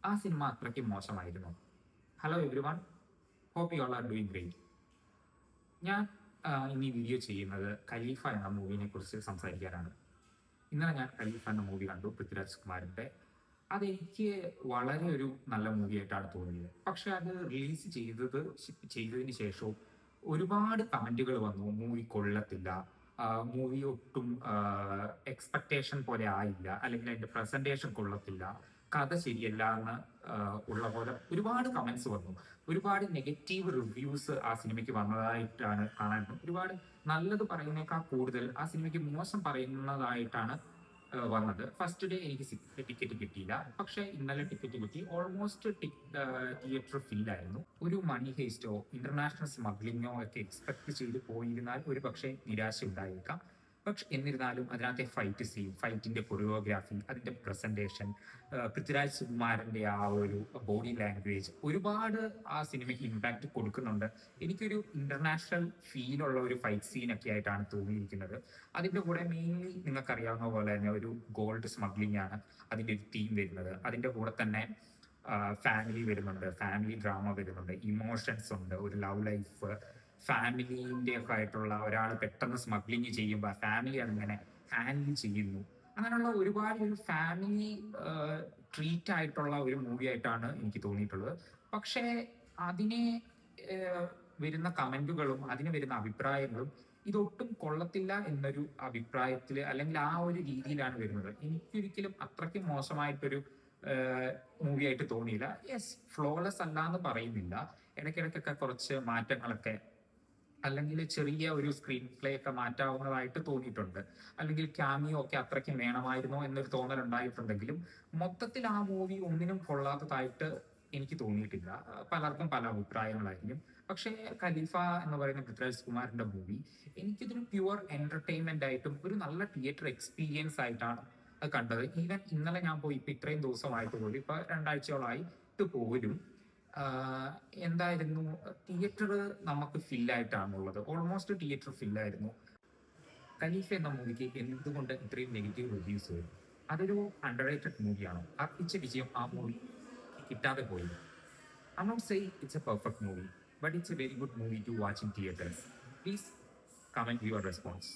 ആ സിനിമ അത്രയ്ക്ക് മോശമായിരുന്നു. Hello everyone, hope you all are doing great. ഞാൻ ഇന്ന് ഈ വീഡിയോ ചെയ്യുന്നത് ഖലീഫ എന്ന മൂവിനെ കുറിച്ച് സംസാരിക്കാനാണ്. ഇന്നലെ ഞാൻ ഖലീഫ എന്ന മൂവി കണ്ടു, പൃഥ്വിരാജ് കുമാറിന്റെ. അതെനിക്ക് വളരെ ഒരു നല്ല മൂവിയായിട്ടാണ് തോന്നിയത്. പക്ഷെ അത് റിലീസ് ചെയ്തതിന് ശേഷവും ഒരുപാട് കമന്റുകൾ വന്നു. മൂവി കൊള്ളത്തില്ല, മൂവി ഒട്ടും എക്സ്പെക്ടേഷൻ പോലെ ആയില്ല, അല്ലെങ്കിൽ അതിന്റെ പ്രസന്റേഷൻ കൊള്ളത്തില്ല, കഥ ശരിയല്ല എന്ന് ഉള്ള പോലെ ഒരുപാട് കമന്റ്സ് വന്നു. ഒരുപാട് നെഗറ്റീവ് റിവ്യൂസ് ആ സിനിമയ്ക്ക് വന്നതായിട്ടാണ് കാണാൻ. ഒരുപാട് നല്ലത് പറയുന്നേക്കാൾ കൂടുതൽ ആ സിനിമയ്ക്ക് മോശം പറയുന്നതായിട്ടാണ് വന്നത്. ഫസ്റ്റ് ഡേ എനിക്ക് ടിക്കറ്റ് കിട്ടിയില്ല, പക്ഷെ ഇന്നലെ ടിക്കറ്റ് കിട്ടി. ഓൾമോസ്റ്റ് തിയേറ്റർ ഫില്ലായിരുന്നു. ഒരു മണി ഹേസ്റ്റോ ഇന്റർനാഷണൽ സ്മഗ്ലിങ്ങോ ഒക്കെ എക്സ്പെക്ട് ചെയ്ത് പോയിരുന്നാൽ ഒരു പക്ഷേ നിരാശ ഉണ്ടായേക്കാം. പക്ഷെ എന്നിരുന്നാലും അതിനകത്തെ ഫൈറ്റ് സീൻ, ഫൈറ്റിന്റെ കൊറിയോഗ്രാഫി, അതിന്റെ പ്രസന്റേഷൻ, പൃഥ്വിരാജ് സുകുമാരന്റെ ആ ഒരു ബോഡി ലാംഗ്വേജ് ഒരുപാട് ആ സിനിമയ്ക്ക് ഇമ്പാക്ട് കൊടുക്കുന്നുണ്ട്. എനിക്കൊരു ഇന്റർനാഷണൽ ഫീലുള്ള ഒരു ഫൈറ്റ് സീനൊക്കെ ആയിട്ടാണ് തോന്നിയിരിക്കുന്നത്. അതിന്റെ കൂടെ മെയിൻലി നിങ്ങൾക്കറിയാവുന്ന പോലെ തന്നെ ഒരു ഗോൾഡ് സ്മഗ്ലിംഗ് ആണ് അതിന്റെ ഒരു തീം വരുന്നത്. അതിന്റെ കൂടെ തന്നെ ഫാമിലി വരുന്നുണ്ട്, ഫാമിലി ഡ്രാമ വരുന്നുണ്ട്, ഇമോഷൻസ് ഉണ്ട്, ഒരു ലവ് ലൈഫ്, ഫാമിലിന്റെ ഒക്കെ ആയിട്ടുള്ള ഒരാൾ പെട്ടെന്ന് സ്മഗ്ലിങ് ചെയ്യുമ്പോൾ ആ ഫാമിലി അതിങ്ങനെ ഹാൻഡിൽ ചെയ്യുന്നു. അങ്ങനെയുള്ള ഒരുപാട് ഒരു ഫാമിലി ട്രീറ്റ് ആയിട്ടുള്ള ഒരു മൂവി ആയിട്ടാണ് എനിക്ക് തോന്നിയിട്ടുള്ളത്. പക്ഷേ അതിനെ വരുന്ന കമന്റുകളും അതിന് വരുന്ന അഭിപ്രായങ്ങളും ഇതൊട്ടും കൊള്ളത്തില്ല എന്നൊരു അഭിപ്രായത്തിൽ അല്ലെങ്കിൽ ആ ഒരു രീതിയിലാണ് വരുന്നത്. എനിക്കൊരിക്കലും അത്രയ്ക്ക് മോശമായിട്ടൊരു മൂവി ആയിട്ട് തോന്നിയില്ല. യെസ്, ഫ്ലോലെസ് അല്ല എന്ന് പറയുന്നില്ല. ഇടയ്ക്കിടയ്ക്കൊക്കെ കുറച്ച് മാറ്റങ്ങളൊക്കെ, അല്ലെങ്കിൽ ചെറിയ ഒരു സ്ക്രീൻ പ്ലേ ഒക്കെ മാറ്റാവുന്നതായിട്ട് തോന്നിയിട്ടുണ്ട്. അല്ലെങ്കിൽ ക്യാമിയോ ഒക്കെ അത്രയ്ക്കും വേണമായിരുന്നോ എന്നൊരു തോന്നൽ ഉണ്ടായിട്ടുണ്ടെങ്കിലും മൊത്തത്തിൽ ആ മൂവി ഒന്നിനും കൊള്ളാത്തതായിട്ട് എനിക്ക് തോന്നിയിട്ടില്ല. പലർക്കും പല അഭിപ്രായങ്ങളായിരിക്കും. പക്ഷേ ഖലീഫ എന്ന് പറയുന്ന പൃഥ്വിരാജ് കുമാറിന്റെ മൂവി എനിക്കിതൊരു പ്യുവർ എന്റർടൈൻമെന്റ് ആയിട്ടും ഒരു നല്ല തിയേറ്റർ എക്സ്പീരിയൻസ് ആയിട്ടാണ് അത് കണ്ടത്. ഈവൻ ഇന്നലെ ഞാൻ പോയി, ഇപ്പൊ ഇത്രയും ദിവസമായിട്ട് പോലും, ഇപ്പൊ 2 ആഴ്ചയോളായിട്ട് പോലും എന്തായിരുന്നു, തിയേറ്റർ നമുക്ക് ഫില്ലായിട്ടാണുള്ളത്. Almost theatre ഫില്ലായിരുന്നു. ഖലീഫ എന്ന മൂവിക്ക് എന്തുകൊണ്ട് ഇത്രയും നെഗറ്റീവ് റിവ്യൂസ് വരും? അതൊരു അണ്ടർ റേറ്റഡ് മൂവിയാണോ? അർപ്പിച്ച വിജയം ആ മൂവി കിട്ടാതെ പോയി. I not say it's a perfect movie, but it's a very good movie to watch in theatres. Please comment your response.